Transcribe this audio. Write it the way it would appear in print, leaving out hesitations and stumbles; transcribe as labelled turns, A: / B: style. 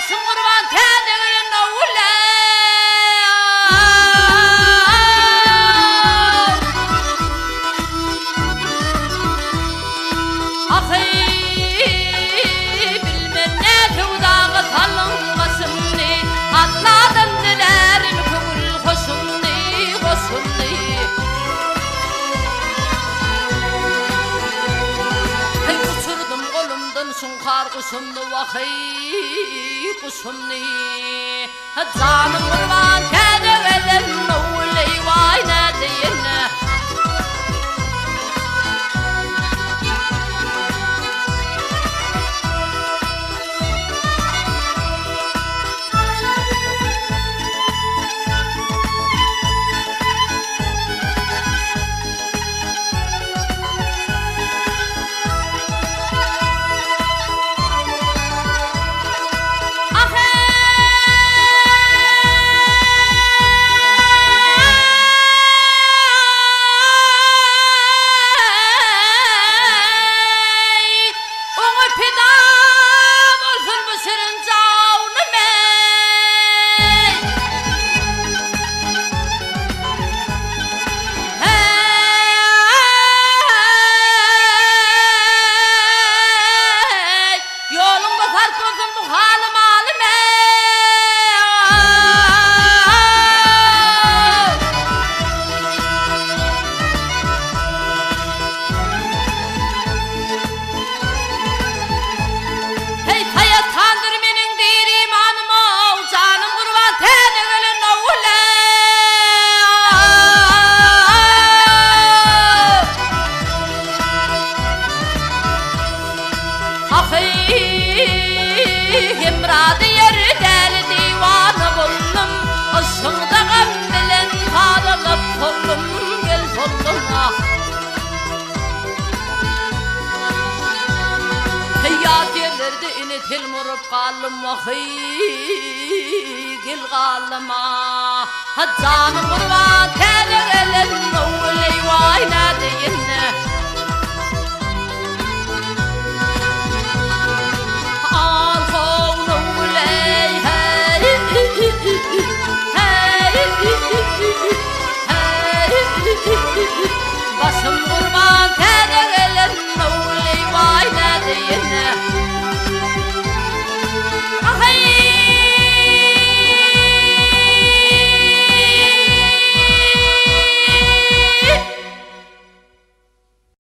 A: olsun kurban tenine ule. Bilmem ne tevdağı talınmasını, atladım dilerin kugul hoşumni, hoşumni. Hey uçurdum kolumdan şunkar kuşumni, vahiy kuşumni. Canım kurban tenine ule, vay ne diyene. Himradı yeri deli divanı buldum, aşkında gam bilen tarılıp tollum, gel tollum. Heyat yerlerde ini tel murup kalım, vahiy gel kalıma. Canım kurban teri gelen, uley vay ne diyene.